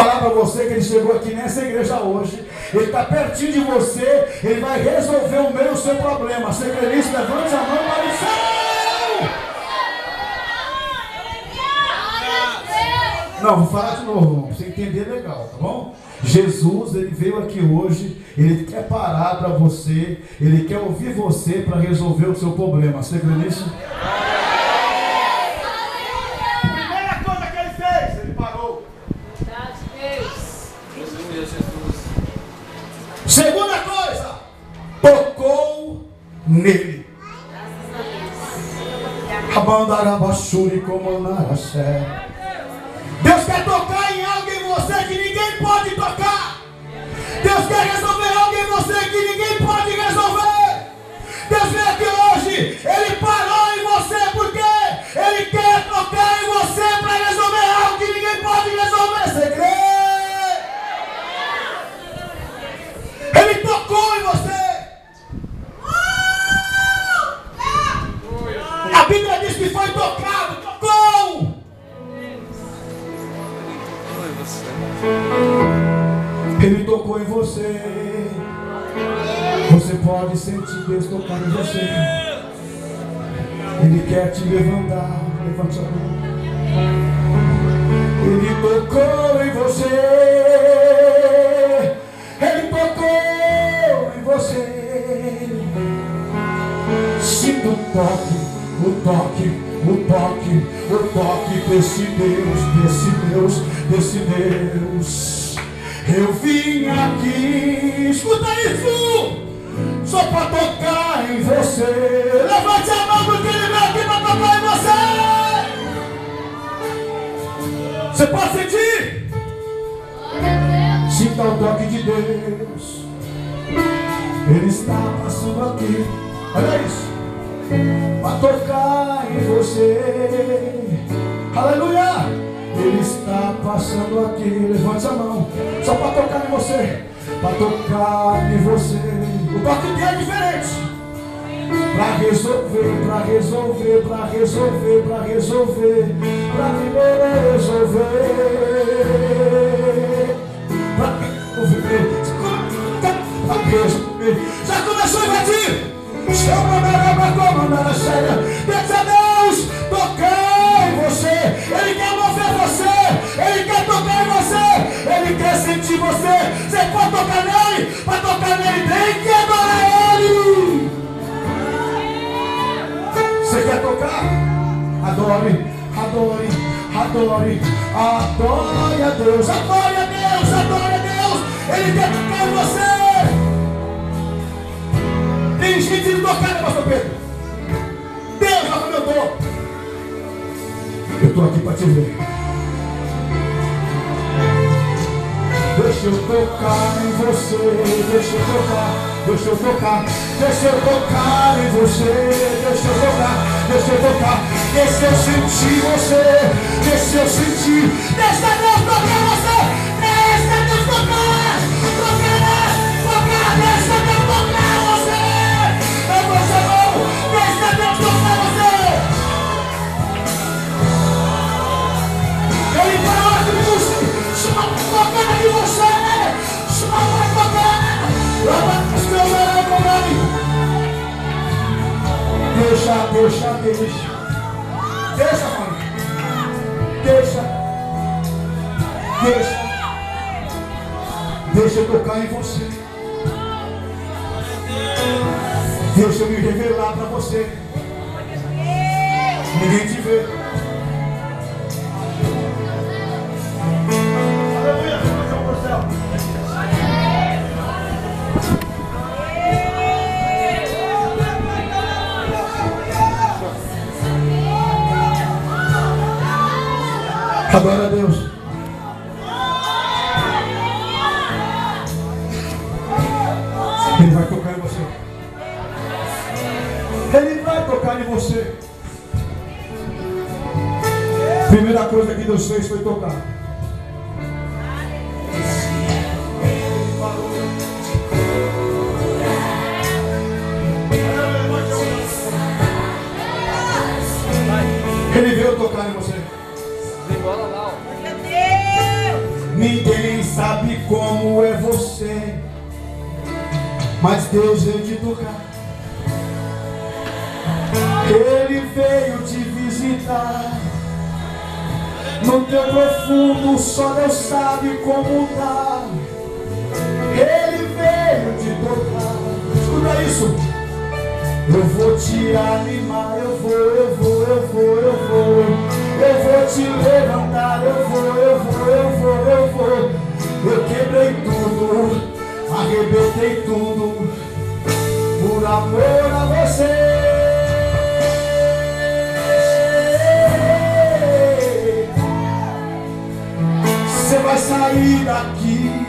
falar para você que ele chegou aqui nessa igreja hoje. Ele está pertinho de você. Ele vai resolver o meu e o seu problema. Você crê nisso? Levante a mão para o céu. Não, vou falar de novo, para você entender legal, tá bom? Jesus, ele veio aqui hoje, ele quer parar para você, ele quer ouvir você para resolver o seu problema. Você crê nisso? Primeira coisa que ele fez, ele parou. Segunda coisa, tocou nele. Deus quer tocar em algo em você que ninguém pode tocar. Deus quer resolver algo em você que ninguém pode resolver. Deus veio aqui hoje, ele parou em você porque ele quer tocar em você para resolver algo que ninguém pode resolver. Você crê? Ele tocou em você. A Bíblia diz que foi tocado, tocou. Ele tocou em você. Você pode sentir Deus tocar em você. Ele quer te levantar. Levante a mão. Ele tocou em você. Ele tocou em você. Sinta o toque. O toque, o toque, o toque desse Deus, desse Deus, desse Deus. Eu vim aqui, escuta isso, só para tocar em você. Levante a mão porque ele veio aqui para tocar em você. Você pode sentir? Sinta o toque de Deus. Ele está passando aqui. Olha isso. Para tocar em você. Aleluia. Ele está passando aqui. Levante a mão. Só para tocar em você. Para tocar em você. O toque dele é diferente. Para resolver, para resolver, para resolver, para resolver, para resolver, para resolver. Já começou a invadir. Deixa Deus tocar em você. Ele quer mover você. Ele quer tocar em você. Ele quer sentir você. Você pode tocar nele. Para tocar nele tem que adorar ele. Você quer tocar? Adore, adore, adore. Adore a Deus. Adore a Deus. Adore a Deus. Ele quer tocar em você. Tem gente de tocar, né, pastor Pedro? Deus, olha como eu estou. Eu estou aqui para te ver. Deixa eu tocar em você. Deixa eu tocar. Deixa eu tocar. Deixa eu tocar em você. Deixa eu tocar. Deixa eu tocar. Deixa eu sentir você. Deixa eu sentir. Deixa Deus tocar você. Deixa Deus tocar. Tocar. Tocar. Deixa Deus tocar você. Levanta a mão, deixa Deus tocar você. Ele parou aqui em você. Chama para tocar em você. Chama para tocar. Deixa, deixa, deixa. Deixa, mãe. Deixa. Deixa. Deixa eu tocar em você. Deixa eu me revelar para você. Ninguém te vê. Aleluia, vamos para o céu. Adora a Deus. Ele vai tocar em você. Ele vai tocar em você. Primeira coisa que Deus fez foi tocar. Ele veio tocar em você. Igual lá, ó. Ninguém Mas Deus veio te tocar. Ele veio te visitar. No teu profundo só Deus sabe como tá. Ele veio te tocar. Escuta isso. Eu vou te animar, eu vou te levantar, eu vou. Eu quebrei tudo, arrebentei tudo, por amor a você. Você vai sair daqui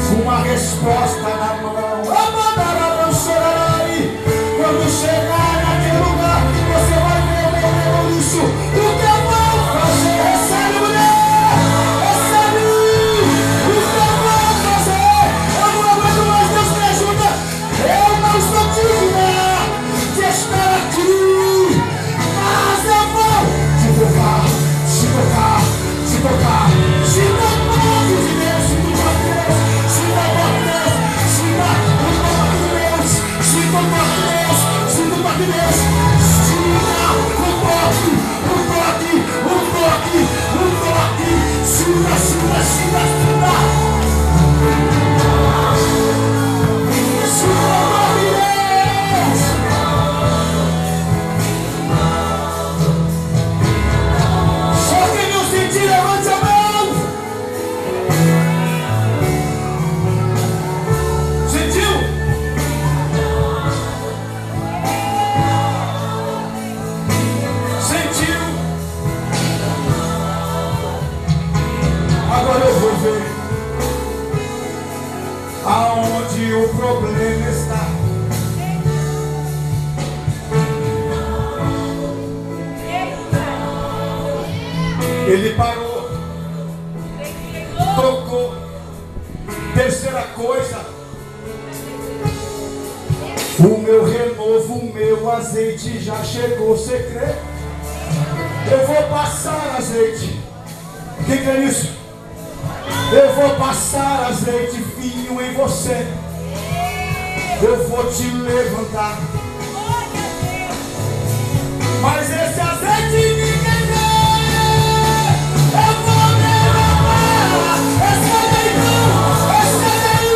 com uma resposta na mão. Quando chegar naquele lugar, você vai ver isso. O que eu vou fazer? Recebe, mulher! Recebe! O que eu vou fazer? Eu não aguento mais, Deus me ajuda. Eu não estou digna de estar aqui, mas eu vou te tocar, te tocar, te tocar, te tocar de Deus, te tocar de Deus, te tocar de Deus, te tocar de Deus, te tocar de Deus, te tocar de Deus, um toque, só quem não sentir, levante a mão. Sentiu? Sentiu? Agora eu vou ver aonde o problema está. Ele parou, tocou. Terceira coisa, o meu renovo, o meu azeite já chegou. Você crê? Eu vou passar azeite. Quem crê nisso? Eu vou passar azeite fino em você. Eu vou te levantar. Mas esse azeite ninguém vê. Eu vou derramar. Esse daí não, esse daí.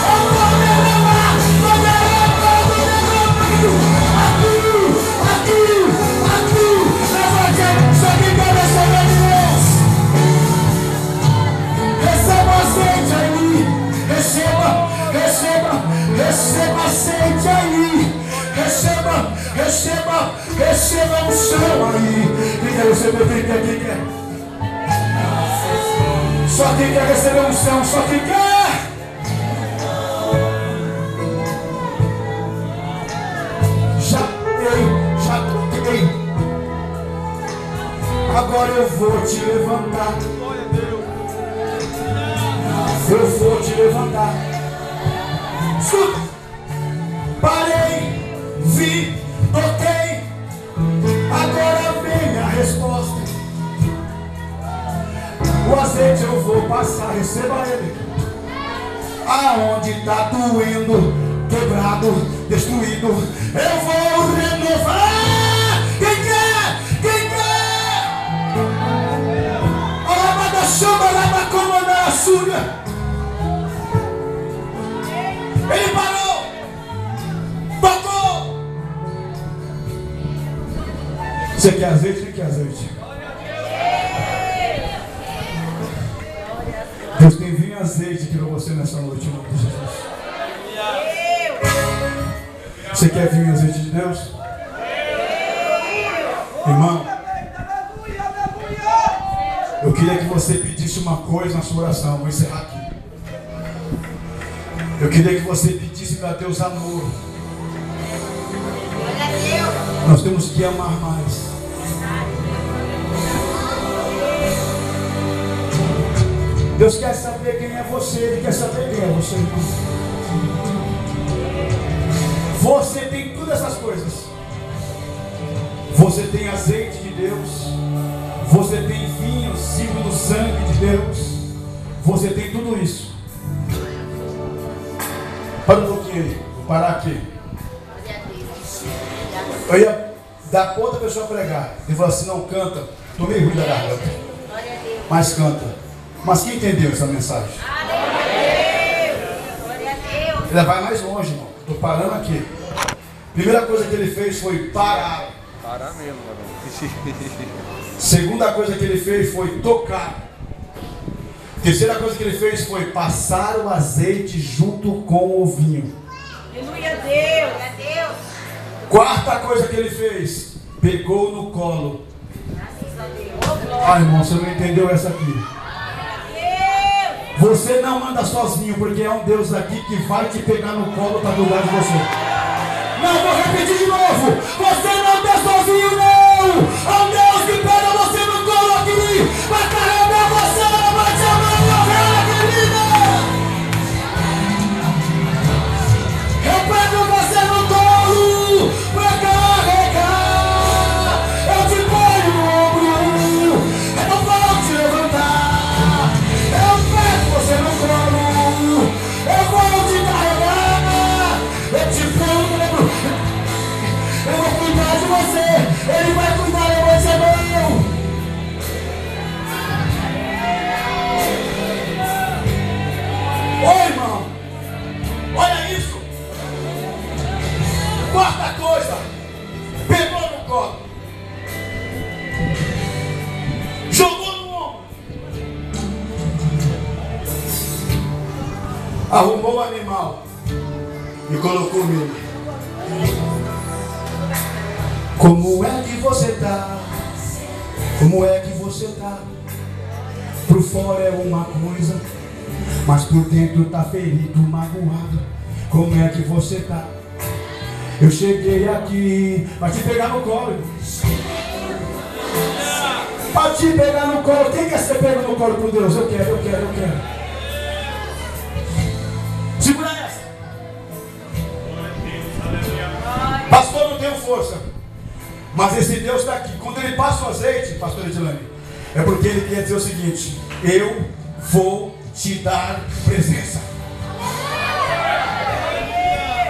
Eu vou derramar. Vou derramando. Aqui. Levante. Só que quer receber de Deus. Receba azeite aí. Receba azeite aí. Receba um chão aí. Quem quer receber? Quem quer? Só quem quer receber um chão, só quem quer. Já toquei. Agora eu vou te levantar. Eu vou te levantar. Escuta. Parei, vi, toquei. Agora vem a resposta. O azeite eu vou passar, receba ele. Aonde está doendo, quebrado, destruído, eu vou renovar. Quem quer? Quem quer? A lama da chuva, a lama como na Súria. Ele parou, tocou. Você quer azeite? Quem quer azeite? Deus tem vinho e azeite aqui para você nessa noite, em nome de Jesus. Você quer vinho e azeite de Deus? Irmão, eu queria que você pedisse uma coisa na sua oração. Vou encerrar aqui. Eu queria que você pedisse para Deus amor. Nós temos que amar mais. Deus quer saber quem é você. Ele quer saber quem é você. Você tem todas essas coisas. Você tem azeite de Deus. Você tem vinho, símbolo do sangue de Deus. Você tem tudo isso. Para um pouquinho aí, vou parar aqui. Eu ia dar conta a pessoa pregar. Ele falou assim, não canta, tô meio ruim da garganta. Mas canta. Mas quem entendeu essa mensagem? Ele vai mais longe, irmão. Estou parando aqui. Primeira coisa que ele fez foi parar. Parar mesmo, mano. Segunda coisa que ele fez foi tocar. Terceira coisa que ele fez foi passar o azeite junto com o vinho. Aleluia a Deus. Quarta coisa que ele fez, pegou no colo. Ai, irmão, você não entendeu essa aqui. Você não anda sozinho, porque é um Deus aqui que vai te pegar no colo para cuidar de você. Não, vou repetir de novo. Você não está sozinho, não. É um Deus que pega você no colo aqui para carregar você. Levante a mão, ovelha querida. Eu pego você no colo para carregar. Eu te ponho no ombro. Eu vou te levantar. Eu pego você no colo. Eu vou te carregar. Eu te ponho no ombro. Eu vou cuidar de você. Ele vai cuidar, levante a mão. Oi, irmão. Olha isso. Quarta coisa. Pegou no colo. Jogou no ombro. Arrumou o animal e colocou nele. Como é que você tá? Como é que você tá? Por fora é uma coisa, mas por dentro tá ferido, magoado. Como é que você tá? Eu cheguei aqui pra te pegar no colo, irmão. Pra te pegar no colo. Quem quer ser pego no colo por Deus? Eu quero. Segura essa. Pastor, não tenho força. Mas esse Deus está aqui. Quando ele passa o azeite, pastor Edilane, é porque ele quer dizer o seguinte: eu vou te dar presença.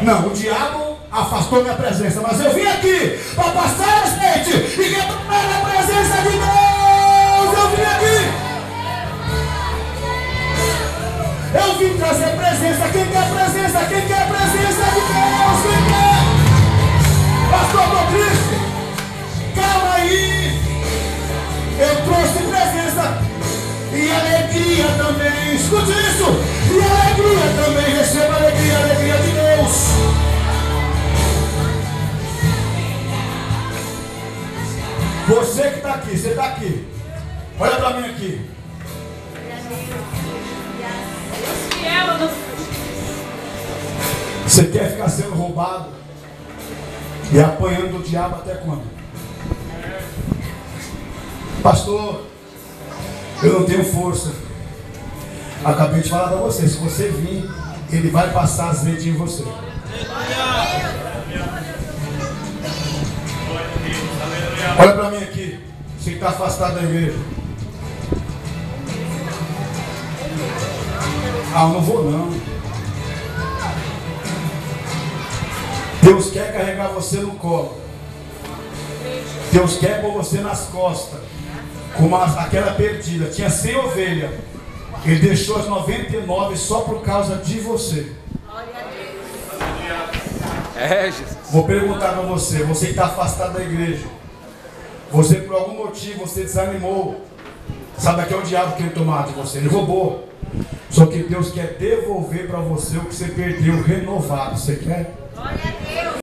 Não, o diabo afastou minha presença, mas eu vim aqui para passar azeite e retornar a presença de Deus. Eu vim aqui. Eu vim trazer presença. Quem quer presença? Quem quer presença de Deus? Quem quer? Pastor, estou triste. Calma aí. Eu trouxe presença e alegria também. Escute isso. E alegria também. Receba a alegria de Deus. Você que está aqui, você está aqui. Olha para mim aqui. Você quer ficar sendo roubado e apanhando o diabo até quando? Pastor, eu não tenho força. Acabei de falar para você, se você vir, ele vai passar azeite em você. Olha para mim aqui, você que está afastado da igreja. Ah, eu não vou não. Deus quer carregar você no colo. Deus quer pôr você nas costas. Como aquela perdida. Tinha 100 ovelhas. Ele deixou as 99 só por causa de você. Jesus. Vou perguntar para você. Você que está afastado da igreja. Você por algum motivo, você desanimou. Sabe, aqui é o diabo que ele tomar de você. Ele roubou. Só que Deus quer devolver para você o que você perdeu, renovado. Você quer?